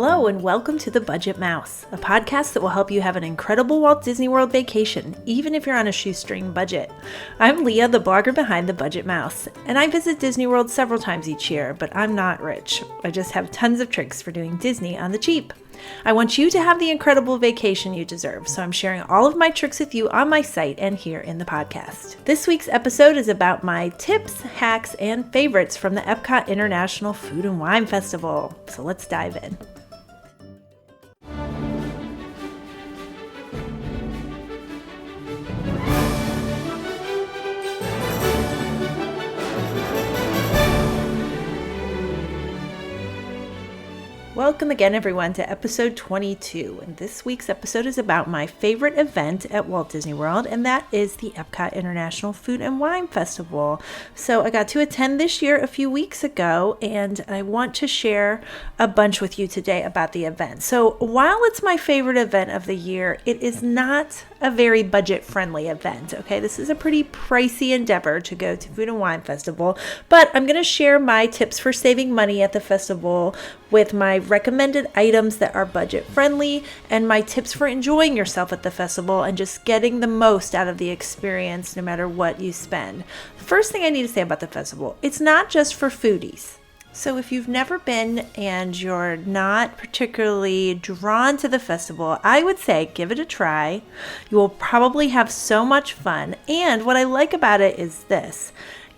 Hello and welcome to The Budget Mouse, a podcast that will help you have an incredible Walt Disney World vacation, even if you're on a shoestring budget. I'm Leah, the blogger behind The Budget Mouse, and I visit Disney World several times each year, but I'm not rich. I just have tons of tricks for doing Disney on the cheap. I want you to have the incredible vacation you deserve, so I'm sharing all of my tricks with you on my site and here in the podcast. This week's episode is about my tips, hacks, and favorites from the Epcot International Food and Wine Festival. So let's dive in. Welcome again, everyone, to episode 22, and this week's episode is about my favorite event at Walt Disney World, and that is the Epcot International Food and Wine Festival. So I got to attend this year a few weeks ago, and I want to share a bunch with you today about the event. So while it's my favorite event of the year, it is not a very budget-friendly event, okay? This is a pretty pricey endeavor to go to Food and Wine Festival, but I'm going to share my tips for saving money at the festival with my recommended items that are budget-friendly and my tips for enjoying yourself at the festival and just getting the most out of the experience no matter what you spend. The first thing I need to say about the festival, it's not just for foodies. So if you've never been and you're not particularly drawn to the festival, I would say give it a try. You will probably have so much fun. And what I like about it is this.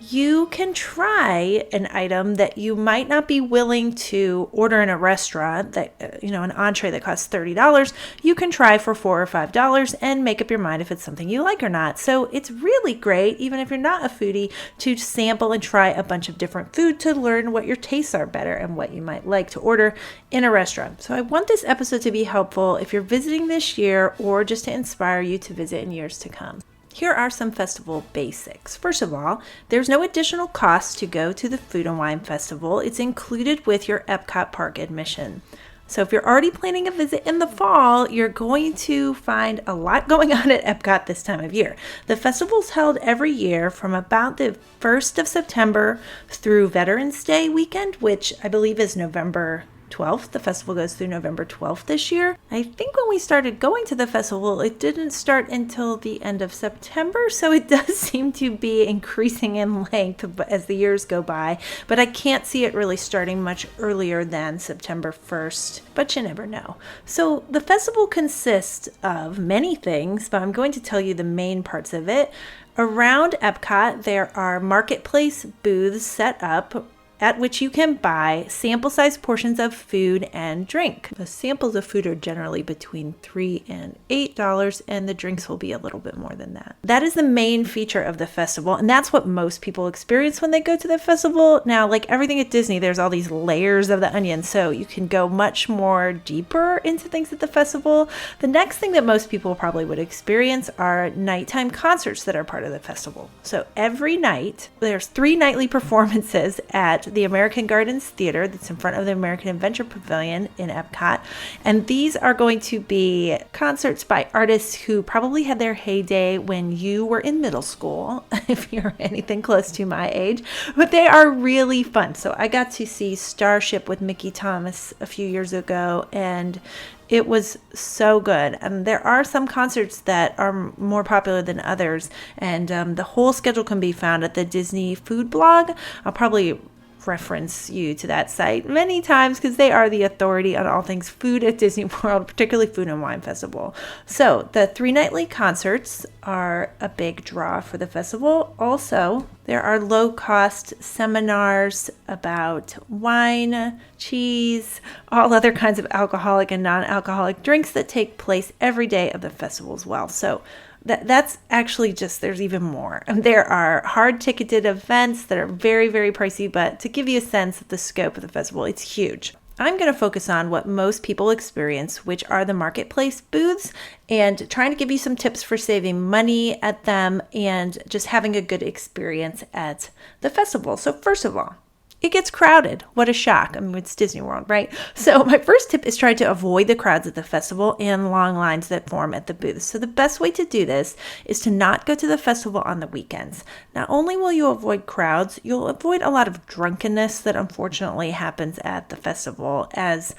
You can try an item that you might not be willing to order in a restaurant, that an entree that costs $30. You can try for $4 or $5 and make up your mind if it's something you like or not. So it's really great, even if you're not a foodie, to sample and try a bunch of different food to learn what your tastes are better and what you might like to order in a restaurant. So I want this episode to be helpful if you're visiting this year or just to inspire you to visit in years to come. Here are some festival basics. First of all, there's no additional cost to go to the Food and Wine Festival. It's included with your Epcot park admission. So if you're already planning a visit in the fall, you're going to find a lot going on at Epcot this time of year. The festival's held every year from about the 1st of September through Veterans Day weekend, which I believe is November 12th. The festival goes through November 12th this year. I think when we started going to the festival, it didn't start until the end of September, so it does seem to be increasing in length as the years go by, but I can't see it really starting much earlier than September 1st, but you never know. So the festival consists of many things, but I'm going to tell you the main parts of it. Around Epcot, there are marketplace booths set up at which you can buy sample-sized portions of food and drink. The samples of food are generally between $3 and $8, and the drinks will be a little bit more than that. That is the main feature of the festival, and that's what most people experience when they go to the festival. Now, like everything at Disney, there's all these layers of the onion, so you can go much more deeper into things at the festival. The next thing that most people probably would experience are nighttime concerts that are part of the festival. So every night, there's 3 nightly performances at the American Gardens Theater that's in front of the American Adventure Pavilion in Epcot. And these are going to be concerts by artists who probably had their heyday when you were in middle school, if you're anything close to my age. But they are really fun. So I got to see Starship with Mickey Thomas a few years ago, and it was so good. There are some concerts that are more popular than others, and the whole schedule can be found at the Disney Food blog. I'll probably reference you to that site many times because they are the authority on all things food at Disney World, particularly Food and Wine Festival. So the 3 nightly concerts are a big draw for the festival. Also, there are low-cost seminars about wine, cheese, all other kinds of alcoholic and non-alcoholic drinks that take place every day of the festival as well. So that's actually there's even more. There are hard-ticketed events that are very, very pricey, but to give you a sense of the scope of the festival, it's huge. I'm going to focus on what most people experience, which are the marketplace booths, and trying to give you some tips for saving money at them and just having a good experience at the festival. So first of all, it gets crowded. What a shock. I mean, it's Disney World, right? So my first tip is try to avoid the crowds at the festival and long lines that form at the booths. So the best way to do this is to not go to the festival on the weekends. Not only will you avoid crowds, you'll avoid a lot of drunkenness that unfortunately happens at the festival, as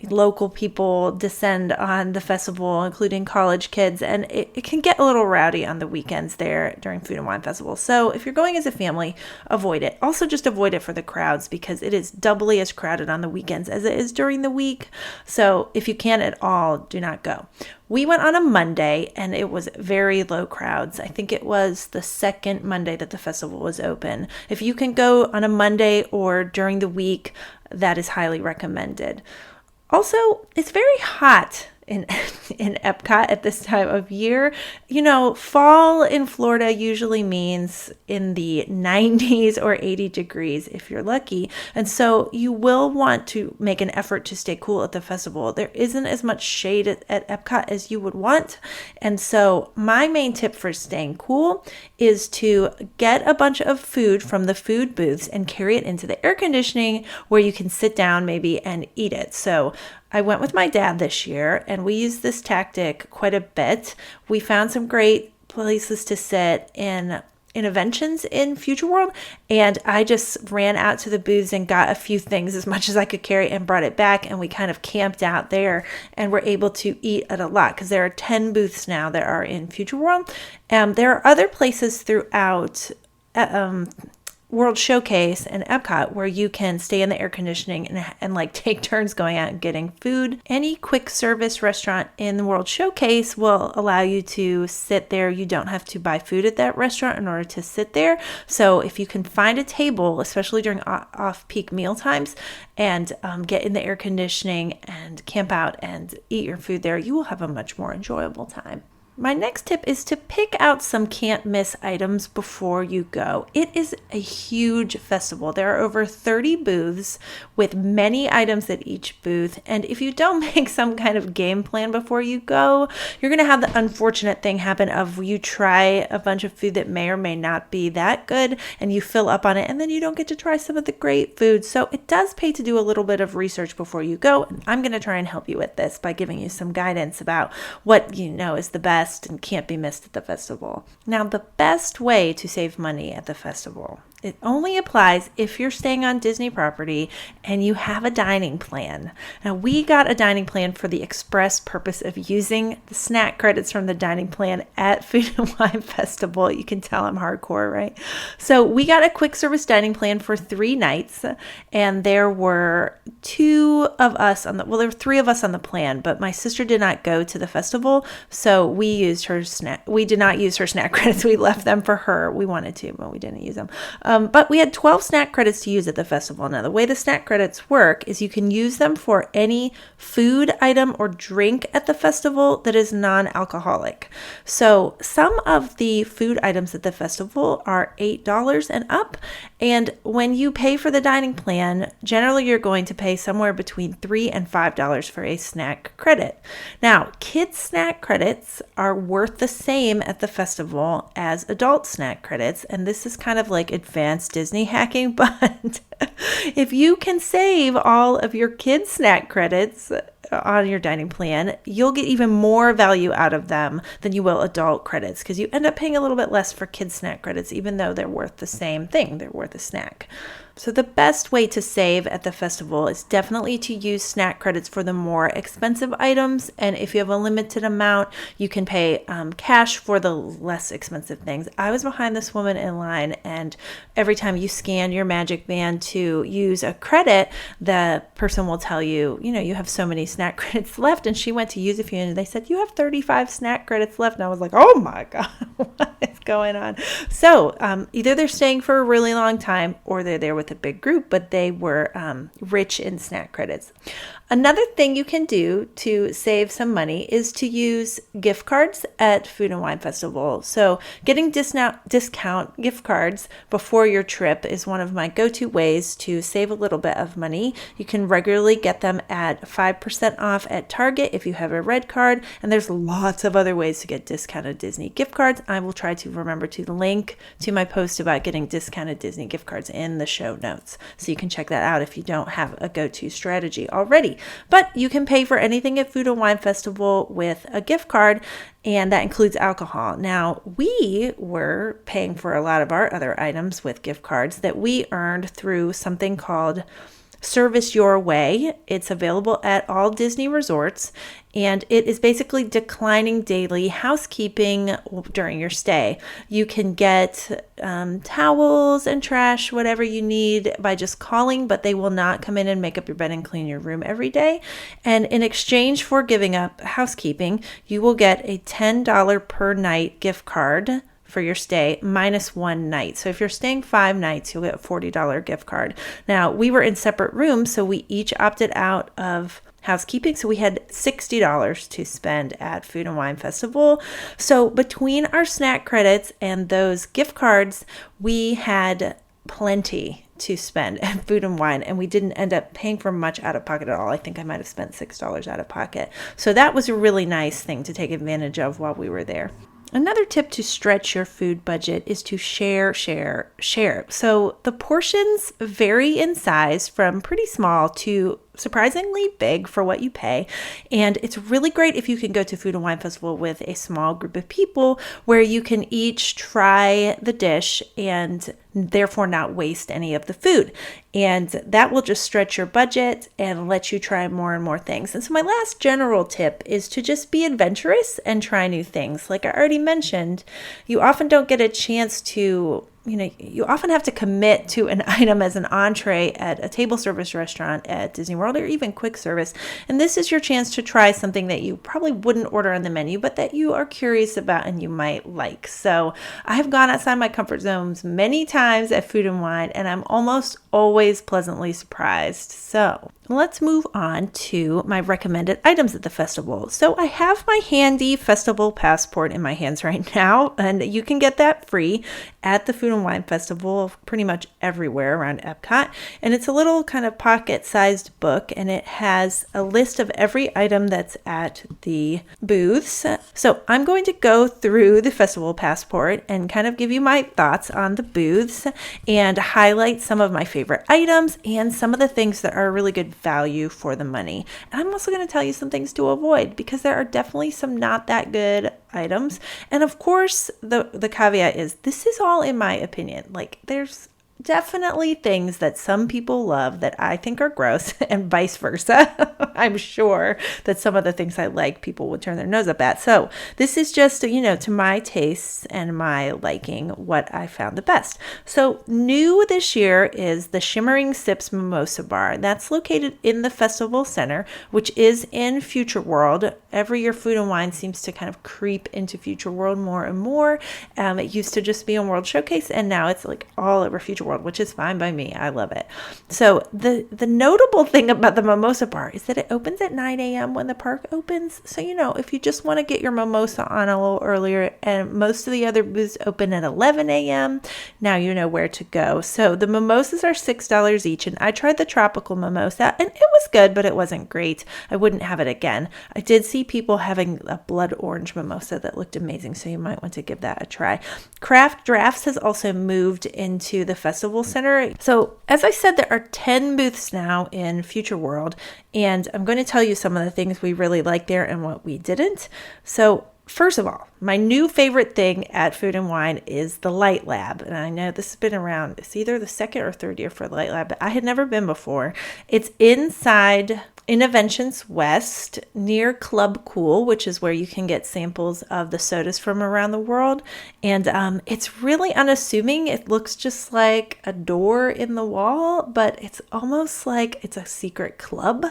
local people descend on the festival, including college kids, and it can get a little rowdy on the weekends there during Food and Wine Festival. So if you're going as a family, avoid it. Also, just avoid it for the crowds because it is doubly as crowded on the weekends as it is during the week. So if you can at all, do not go. We went on a Monday and it was very low crowds. I think it was the second Monday that the festival was open. If you can go on a Monday or during the week, that is highly recommended. Also, it's very hot in Epcot at this time of year. You know, fall in Florida usually means in the 90s or 80 degrees if you're lucky. And so you will want to make an effort to stay cool at the festival. There isn't as much shade at Epcot as you would want. And so my main tip for staying cool is to get a bunch of food from the food booths and carry it into the air conditioning where you can sit down maybe and eat it. So I went with my dad this year and we used this tactic quite a bit. We found some great places to sit in interventions in Future World, and I just ran out to the booths and got a few things as much as I could carry and brought it back, and we kind of camped out there and were able to eat at a lot because there are 10 booths now that are in Future World. There are other places throughout World Showcase and Epcot where you can stay in the air conditioning and like take turns going out and getting food. Any quick service restaurant in the World Showcase will allow you to sit there. You don't have to buy food at that restaurant in order to sit there. So if you can find a table, especially during off-peak meal times, and get in the air conditioning and camp out and eat your food there, you will have a much more enjoyable time. My next tip is to pick out some can't miss items before you go. It is a huge festival. There are over 30 booths with many items at each booth. And if you don't make some kind of game plan before you go, you're going to have the unfortunate thing happen of you try a bunch of food that may or may not be that good and you fill up on it and then you don't get to try some of the great food. So it does pay to do a little bit of research before you go. And I'm going to try and help you with this by giving you some guidance about what you know is the best and can't be missed at the festival. Now, the best way to save money at the festival, it only applies if you're staying on Disney property and you have a dining plan. Now, we got a dining plan for the express purpose of using the snack credits from the dining plan at Food and Wine Festival. You can tell I'm hardcore, right? So we got a quick service dining plan for 3 nights, and there were 2 of us on there were 3 of us on the plan, but my sister did not go to the festival, so we did not use her snack credits. We left them for her. We wanted to, but we didn't use them. But we had 12 snack credits to use at the festival. Now, the way the snack credits work is you can use them for any food item or drink at the festival that is non-alcoholic. So some of the food items at the festival are $8 and up. And when you pay for the dining plan, generally you're going to pay somewhere between $3 and $5 for a snack credit. Now, kids snack credits are worth the same at the festival as adult snack credits. And this is kind of like advanced Disney hacking, but if you can save all of your kids snack credits on your dining plan, you'll get even more value out of them than you will adult credits because you end up paying a little bit less for kids snack credits, even though they're worth the same thing. They're worth a snack. So the best way to save at the festival is definitely to use snack credits for the more expensive items. And if you have a limited amount, you can pay cash for the less expensive things. I was behind this woman in line, and every time you scan your Magic Band to use a credit, the person will tell you, you have so many snack credits left. And she went to use a few, and they said, you have 35 snack credits left. And I was like, oh my God, what is going on? So either they're staying for a really long time or they're there with a big group, but they were rich in snack credits. Another thing you can do to save some money is to use gift cards at Food and Wine Festival. So getting discount gift cards before your trip is one of my go-to ways to save a little bit of money. You can regularly get them at 5% off at Target if you have a red card, and there's lots of other ways to get discounted Disney gift cards. I will try to remember to link to my post about getting discounted Disney gift cards in the show notes, so you can check that out if you don't have a go-to strategy already. But you can pay for anything at Food and Wine Festival with a gift card, and that includes alcohol. Now, we were paying for a lot of our other items with gift cards that we earned through something called Service Your Way. It's available at all Disney resorts, and it is basically declining daily housekeeping during your stay. You can get towels and trash, whatever you need, by just calling, but they will not come in and make up your bed and clean your room every day. And in exchange for giving up housekeeping, you will get a $10 per night gift card for your stay minus one night. So if you're staying 5 nights, you'll get a $40 gift card. Now, we were in separate rooms, so we each opted out of housekeeping. So we had $60 to spend at Food and Wine Festival. So between our snack credits and those gift cards, we had plenty to spend at Food and Wine, and we didn't end up paying for much out of pocket at all. I think I might have spent $6 out of pocket. So that was a really nice thing to take advantage of while we were there. Another tip to stretch your food budget is to share. So the portions vary in size from pretty small to surprisingly big for what you pay. And it's really great if you can go to Food and Wine Festival with a small group of people where you can each try the dish and therefore not waste any of the food. And that will just stretch your budget and let you try more and more things. And so my last general tip is to just be adventurous and try new things. Like I already mentioned, you often don't get a chance to you often have to commit to an item as an entree at a table service restaurant at Disney World or even quick service. And this is your chance to try something that you probably wouldn't order on the menu, but that you are curious about and you might like. So I have gone outside my comfort zones many times at Food and Wine, and I'm almost always pleasantly surprised. So let's move on to my recommended items at the festival. So I have my handy festival passport in my hands right now, and you can get that free at the Food and Wine Festival pretty much everywhere around Epcot. And it's a little kind of pocket-sized book, and it has a list of every item that's at the booths. So I'm going to go through the festival passport and kind of give you my thoughts on the booths and highlight some of my favorite items and some of the things that are really good value for the money. And I'm also going to tell you some things to avoid because there are definitely some not that good items. And of course, the caveat is this is all in my opinion. Like there's definitely things that some people love that I think are gross and vice versa. I'm sure that some of the things I like, people would turn their nose up at. So this is just, to my tastes and my liking, what I found the best. So new this year is the Shimmering Sips Mimosa Bar. That's located in the Festival Center, which is in Future World. Every year Food and Wine seems to kind of creep into Future World more and more. It used to just be on World Showcase, and now it's like all over Future World, which is fine by me. I love it. So the notable thing about the Mimosa Bar is that it opens at 9 a.m. when the park opens. So, if you just want to get your mimosa on a little earlier, and most of the other booths open at 11 a.m., now you know where to go. So the mimosas are $6 each, and I tried the tropical mimosa, and it was good, but it wasn't great. I wouldn't have it again. I did see people having a blood orange mimosa that looked amazing, so you might want to give that a try. Craft Drafts has also moved into the Festival Center. So as I said, there are 10 booths now in Future World, and I'm going to tell you some of the things we really liked there and what we didn't. So first of all, my new favorite thing at Food and Wine is the Light Lab. And I know this has been around, it's either the second or third year for the Light Lab, but I had never been before. It's inside Innoventions West near Club Cool, which is where you can get samples of the sodas from around the world. And it's really unassuming. It looks just like a door in the wall, but it's almost like it's a secret club.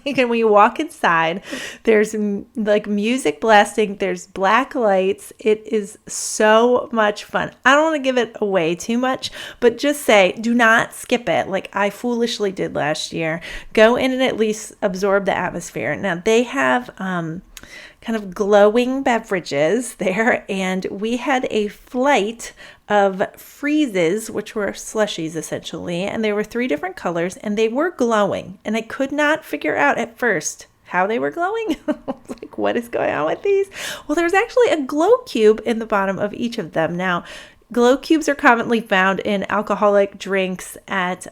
And when you walk inside, there's like music blasting, there's black lights. It is so much fun. I don't want to give it away too much, but just say, do not skip it like I foolishly did last year. Go in and at least absorb the atmosphere. Now, they have kind of glowing beverages there, and we had a flight of freezes, which were slushies essentially, and they were 3 different colors, and they were glowing, and I could not figure out at first how they were glowing. Like, what is going on with these? Well, there's actually a glow cube in the bottom of each of them. Now, glow cubes are commonly found in alcoholic drinks at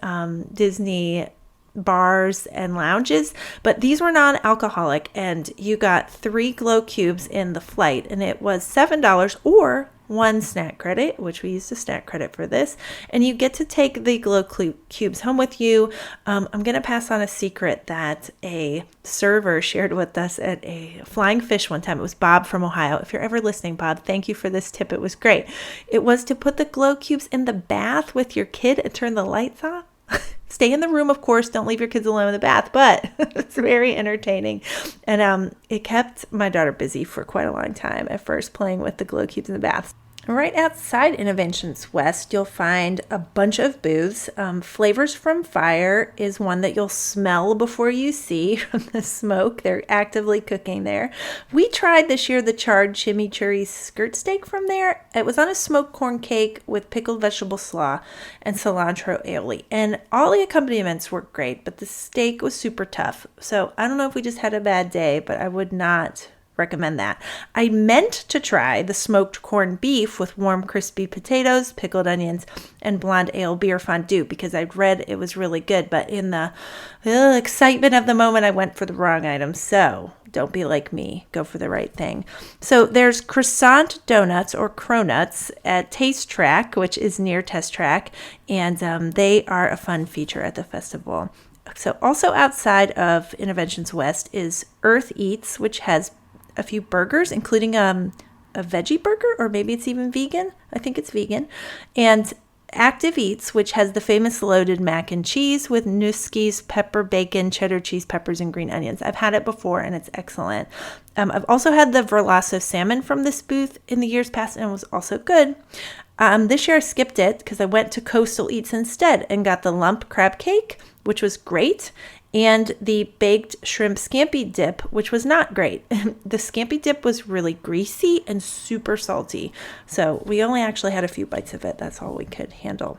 Disney bars and lounges, but these were non-alcoholic, and you got 3 glow cubes in the flight, and it was $7 or 1 snack credit, which we used a snack credit for this, and you get to take the glow cubes home with you. I'm going to pass on a secret that a server shared with us at a Flying Fish one time. It was Bob from Ohio. If you're ever listening, Bob, thank you for this tip. It was great. It was to put the glow cubes in the bath with your kid and turn the lights off. Stay in the room, of course. Don't leave your kids alone in the bath, but it's very entertaining. And it kept my daughter busy for quite a long time at first, playing with the glow cubes in the bath. Right outside Innovations West, you'll find a bunch of booths. Flavors from Fire is one that you'll smell before you see from the smoke. They're actively cooking there. We tried this year the charred chimichurri skirt steak from there. It was on a smoked corn cake with pickled vegetable slaw and cilantro aioli. And all the accompaniments were great, but the steak was super tough. So I don't know if we just had a bad day, but I would not recommend that. I meant to try the smoked corned beef with warm crispy potatoes, pickled onions, and blonde ale beer fondue because I'd read it was really good, but in the excitement of the moment, I went for the wrong item. So don't be like me. Go for the right thing. So there's croissant donuts or cronuts at Taste Track, which is near Test Track, and they are a fun feature at the festival. So also outside of Innovations West is Earth Eats, which has a few burgers, including a veggie burger, or maybe it's even vegan. I think it's vegan. And Active Eats, which has the famous loaded mac and cheese with Nuski's pepper, bacon, cheddar cheese, peppers, and green onions. I've had it before, and it's excellent. I've also had the Verlasso salmon from this booth in the years past, and it was also good. This year I skipped it because I went to Coastal Eats instead and got the lump crab cake, which was great, and the baked shrimp scampi dip, which was not great. The scampi dip was really greasy and super salty. So we only actually had a few bites of it. That's all we could handle.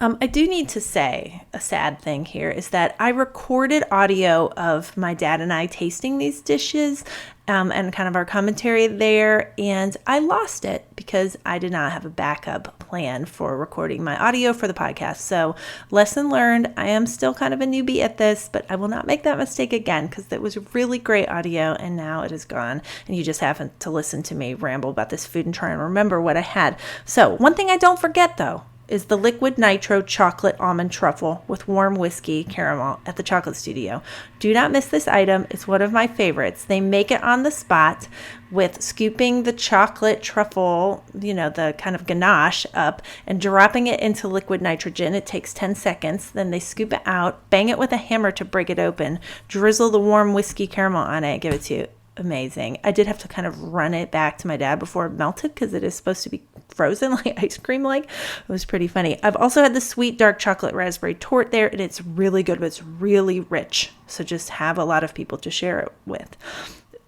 I do need to say a sad thing here is that I recorded audio of my dad and I tasting these dishes and kind of our commentary there, and I lost it because I did not have a backup plan for recording my audio for the podcast. So lesson learned, I am still kind of a newbie at this, but I will not make that mistake again because it was really great audio and now it is gone and you just have to listen to me ramble about this food and try and remember what I had. So one thing I don't forget though is the liquid nitro chocolate almond truffle with warm whiskey caramel at the Chocolate Studio. Do not miss this item. It's one of my favorites. They make it on the spot with scooping the chocolate truffle, the kind of ganache up and dropping it into liquid nitrogen. It takes 10 seconds. Then they scoop it out, bang it with a hammer to break it open, drizzle the warm whiskey caramel on it, and give it to you. Amazing. I did have to kind of run it back to my dad before it melted because it is supposed to be frozen like ice cream like. It was pretty funny. I've also had the sweet dark chocolate raspberry torte there, and it's really good, but it's really rich. So just have a lot of people to share it with.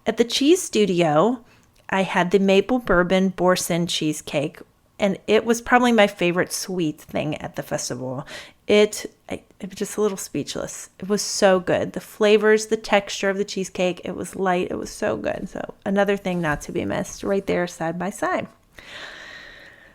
At the Cheese Studio, I had the maple bourbon Boursin cheesecake, and it was probably my favorite sweet thing at the festival. I'm just a little speechless. It was so good. The flavors, the texture of the cheesecake, it was light. It was so good. So another thing not to be missed right there side by side.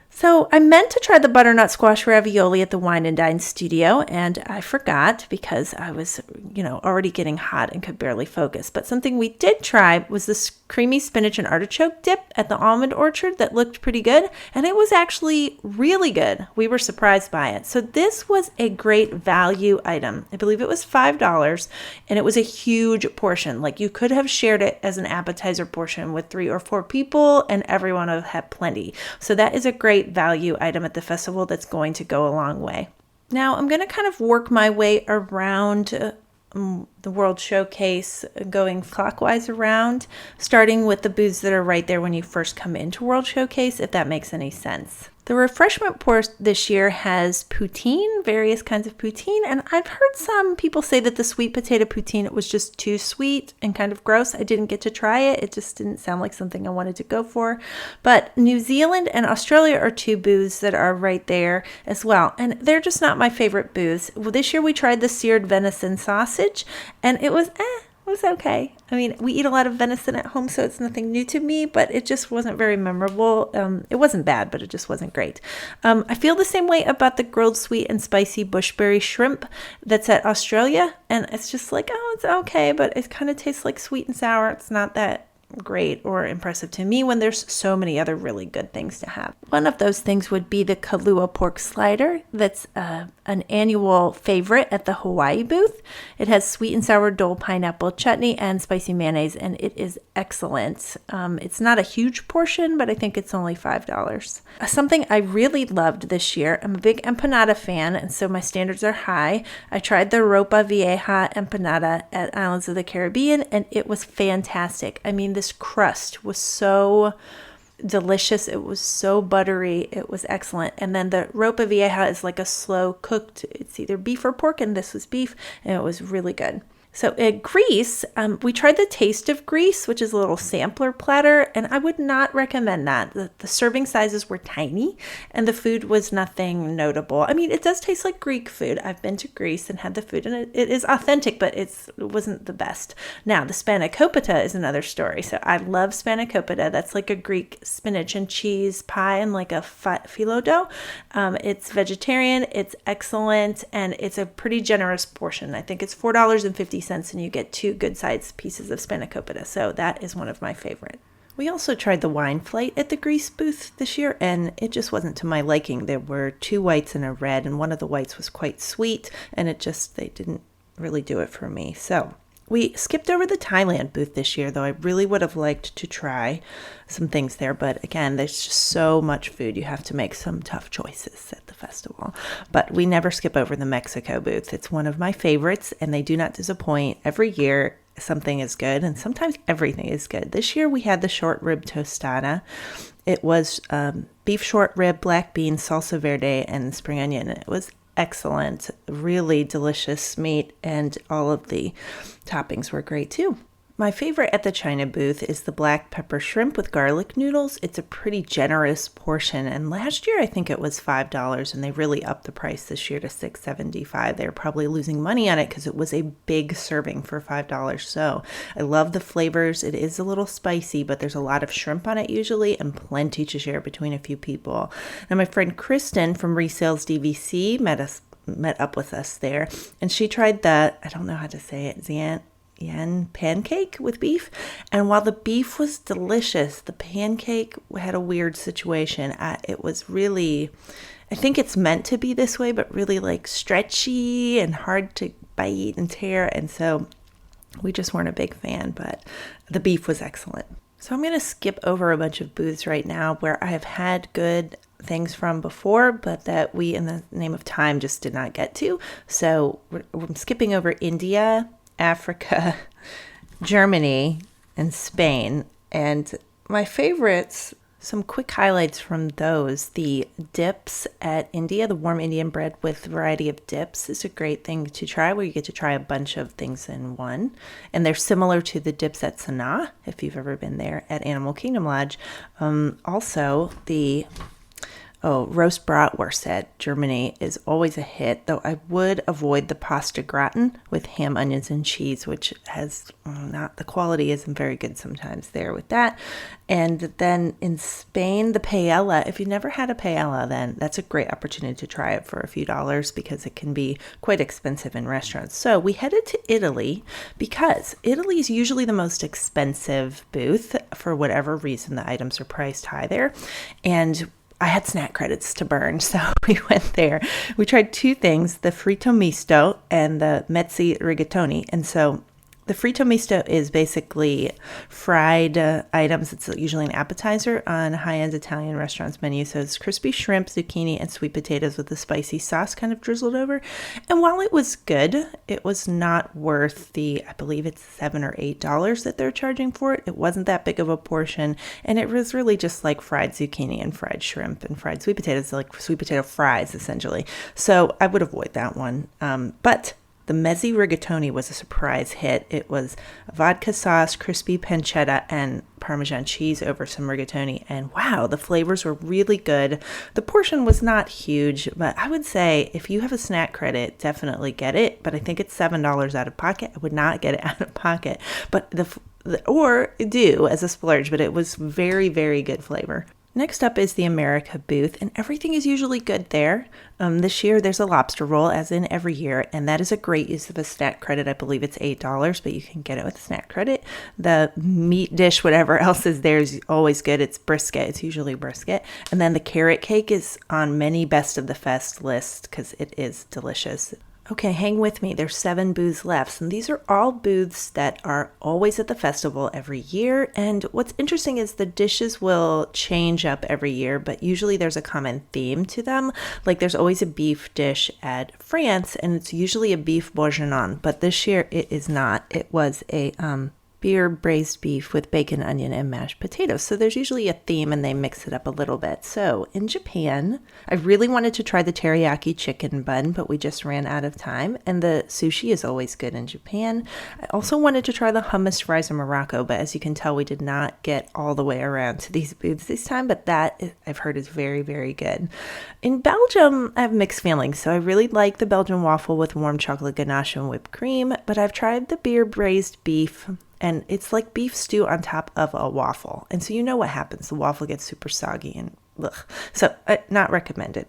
So I meant to try the butternut squash ravioli at the Wine and Dine Studio, and I forgot because I was, already getting hot and could barely focus. But something we did try was this creamy spinach and artichoke dip at the Almond Orchard that looked pretty good, and it was actually really good. We were surprised by it. So this was a great value item. I believe it was $5, and it was a huge portion. Like you could have shared it as an appetizer portion with 3 or 4 people, and everyone would have had plenty. So that is a great value item at the festival that's going to go a long way. Now I'm going to kind of work my way around the World Showcase, going clockwise around, starting with the booths that are right there when you first come into World Showcase, if that makes any sense. The refreshment port this year has poutine, various kinds of poutine, and I've heard some people say that the sweet potato poutine was just too sweet and kind of gross. I didn't get to try it. It just didn't sound like something I wanted to go for. But New Zealand and Australia are 2 booths that are right there as well, and they're just not my favorite booths. Well, this year we tried the seared venison sausage, and it was okay. I mean, we eat a lot of venison at home, so it's nothing new to me, but it just wasn't very memorable. It wasn't bad, but it just wasn't great. I feel the same way about the grilled sweet and spicy bushberry shrimp that's at Australia, and it's just like, it's okay, but it kind of tastes like sweet and sour. It's not that great or impressive to me when there's so many other really good things to have. One of those things would be the Kahlua pork slider. That's an annual favorite at the Hawaii booth. It has sweet and sour Dole pineapple chutney and spicy mayonnaise, and it is excellent. It's not a huge portion, but I think it's only $5. Something I really loved this year, I'm a big empanada fan, and so my standards are high. I tried the Ropa Vieja empanada at Islands of the Caribbean, and it was fantastic. I mean, this crust was so delicious. It was so buttery. It was excellent. And then the Ropa Vieja is like a slow cooked, it's either beef or pork, and this was beef, and it was really good. So at Greece, we tried the Taste of Greece, which is a little sampler platter, and I would not recommend that. The serving sizes were tiny, and the food was nothing notable. I mean, it does taste like Greek food. I've been to Greece and had the food, and it is authentic, but it wasn't the best. Now, the spanakopita is another story. So I love spanakopita. That's like a Greek spinach and cheese pie and like a phyllo dough. It's vegetarian, it's excellent, and it's a pretty generous portion. I think it's $4.50. And you get 2 good-sized pieces of spanakopita. So that is one of my favorite. We also tried the wine flight at the Greece booth this year, and it just wasn't to my liking. There were 2 whites and a red, and one of the whites was quite sweet, and they didn't really do it for me. So we skipped over the Thailand booth this year, though I really would have liked to try some things there. But again, there's just so much food. You have to make some tough choices at the festival. But we never skip over the Mexico booth. It's one of my favorites, and they do not disappoint. Every year, something is good, and sometimes everything is good. This year, we had the short rib tostada. It was beef short rib, black bean, salsa verde, and spring onion. It was excellent, really delicious meat, and all of the toppings were great too. My favorite at the China booth is the black pepper shrimp with garlic noodles. It's a pretty generous portion, and last year I think it was $5, and they really upped the price this year to $6.75. They're probably losing money on it because it was a big serving for $5. So I love the flavors. It is a little spicy, but there's a lot of shrimp on it usually, and plenty to share between a few people. And my friend Kristen from Resales DVC met up with us there, and she tried the, I don't know how to say it, yen pancake with beef. And while the beef was delicious, the pancake had a weird situation. It was really, I think it's meant to be this way, but really like stretchy and hard to bite and tear. And so we just weren't a big fan, but the beef was excellent. So I'm going to skip over a bunch of booths right now where I have had good things from before, but that we, in the name of time, just did not get to. So I'm skipping over India, Africa, Germany, and Spain. And my favorites, some quick highlights from those. The dips at India, the warm Indian bread with a variety of dips is a great thing to try, where you get to try a bunch of things in one. And they're similar to the dips at Sanaa, if you've ever been there at Animal Kingdom Lodge. Also, the roast bratwurst at Germany is always a hit, though I would avoid the pasta gratin with ham, onions, and cheese, which has not, the quality isn't very good sometimes there with that. And then in Spain, the paella, if you've never had a paella, then that's a great opportunity to try it for a few dollars because it can be quite expensive in restaurants. So we headed to Italy because Italy is usually the most expensive booth. For whatever reason, the items are priced high there. And I had snack credits to burn, so we went there. We tried 2 things, the fritto misto and the mezzi rigatoni. And so the fritto misto is basically fried items. It's usually an appetizer on a high-end Italian restaurant's menu. So it's crispy shrimp, zucchini, and sweet potatoes with a spicy sauce kind of drizzled over. And while it was good, it was not worth the, I believe it's $7 or $8 that they're charging for it. It wasn't that big of a portion. And it was really just like fried zucchini and fried shrimp and fried sweet potatoes, like sweet potato fries, essentially. So I would avoid that one. But the mezzi rigatoni was a surprise hit. It was vodka sauce, crispy pancetta, and Parmesan cheese over some rigatoni. And wow, the flavors were really good. The portion was not huge, but I would say if you have a snack credit, definitely get it. But I think it's $7 out of pocket. I would not get it out of pocket, but or do as a splurge, but it was very, very good flavor. Next up is the America booth, and everything is usually good there. This year there's a lobster roll, as in every year, and that is a great use of a snack credit. I believe it's $8, but you can get it with a snack credit. The meat dish, whatever else is there, is always good. It's brisket. It's usually brisket. And then the carrot cake is on many best of the fest lists because it is delicious. Okay, hang with me. There's 7 booths left, and these are all booths that are always at the festival every year. And what's interesting is the dishes will change up every year, but usually there's a common theme to them. Like there's always a beef dish at France, and it's usually a beef bourguignon, but this year it is not. It was a beer braised beef with bacon, onion, and mashed potatoes. So there's usually a theme and they mix it up a little bit. So in Japan, I really wanted to try the teriyaki chicken bun, but we just ran out of time. And the sushi is always good in Japan. I also wanted to try the hummus fries in Morocco, but as you can tell, we did not get all the way around to these booths this time, but that I've heard is very, very good. In Belgium, I have mixed feelings. So I really like the Belgian waffle with warm chocolate ganache and whipped cream, but I've tried the beer braised beef, and it's like beef stew on top of a waffle. And so you know what happens. The waffle gets super soggy and ugh. So not recommended.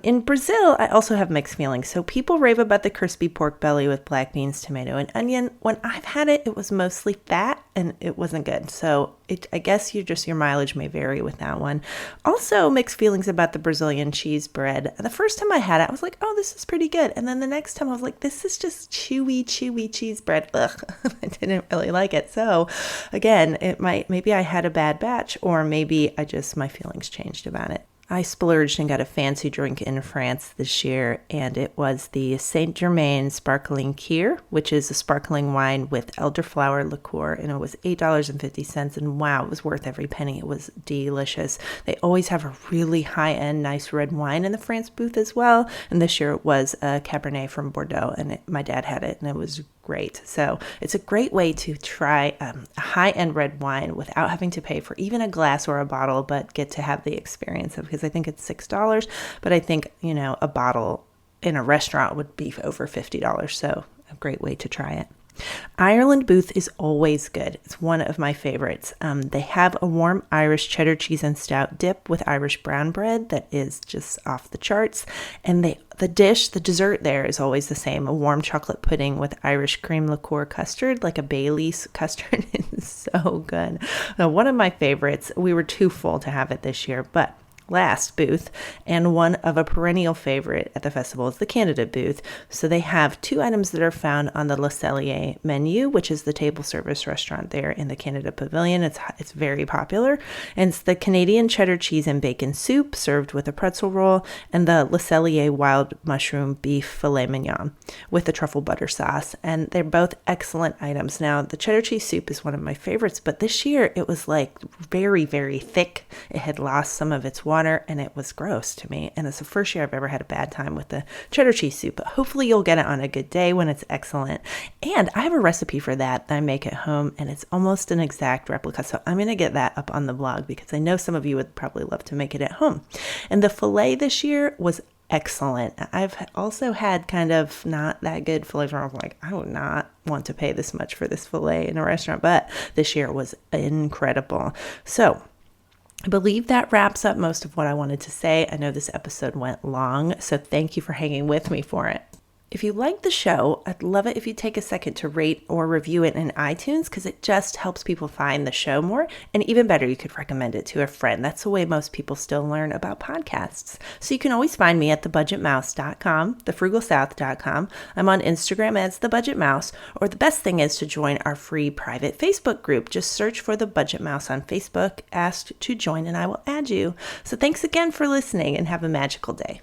In Brazil, I also have mixed feelings. So people rave about the crispy pork belly with black beans, tomato, and onion. When I've had it, it was mostly fat and it wasn't good. So I guess your mileage may vary with that one. Also mixed feelings about the Brazilian cheese bread. The first time I had it, I was like, oh, this is pretty good. And then the next time I was like, this is just chewy cheese bread. Ugh, I didn't really like it. So again, maybe I had a bad batch, or maybe my feelings changed about it. I splurged and got a fancy drink in France this year, and it was the Saint Germain Sparkling Kir, which is a sparkling wine with elderflower liqueur, and it was $8.50, and wow, it was worth every penny. It was delicious. They always have a really high-end, nice red wine in the France booth as well, and this year it was a Cabernet from Bordeaux, and my dad had it, and it was great. So it's a great way to try a high-end red wine without having to pay for even a glass or a bottle, but get to have the experience of, because I think it's $6, but I think, a bottle in a restaurant would be over $50. So a great way to try it. Ireland booth is always good. It's one of my favorites. They have a warm Irish cheddar cheese and stout dip with Irish brown bread that is just off the charts. And the dessert there is always the same, a warm chocolate pudding with Irish cream liqueur custard, like a Bailey's custard. It's so good. One of my favorites. We were too full to have it this year, but last booth, and one of a perennial favorite at the festival, is the Canada booth. So they have 2 items that are found on the Le Cellier menu, which is the table service restaurant there in the Canada Pavilion. It's very popular. And it's the Canadian cheddar cheese and bacon soup served with a pretzel roll, and the Le Cellier wild mushroom beef filet mignon with the truffle butter sauce. And they're both excellent items. Now, the cheddar cheese soup is one of my favorites, but this year it was like very, very thick. It had lost some of its water, and it was gross to me. And it's the first year I've ever had a bad time with the cheddar cheese soup, but hopefully you'll get it on a good day when it's excellent. And I have a recipe for that I make at home, and it's almost an exact replica. So I'm going to get that up on the blog because I know some of you would probably love to make it at home. And the filet this year was excellent. I've also had kind of not that good filet from, like, I would not want to pay this much for this filet in a restaurant, but this year was incredible. So I believe that wraps up most of what I wanted to say. I know this episode went long, so thank you for hanging with me for it. If you like the show, I'd love it if you take a second to rate or review it in iTunes, because it just helps people find the show more. And even better, you could recommend it to a friend. That's the way most people still learn about podcasts. So you can always find me at thebudgetmouse.com, thefrugalsouth.com. I'm on Instagram as The Budget Mouse, or the best thing is to join our free private Facebook group. Just search for The Budget Mouse on Facebook, ask to join, and I will add you. So thanks again for listening, and have a magical day.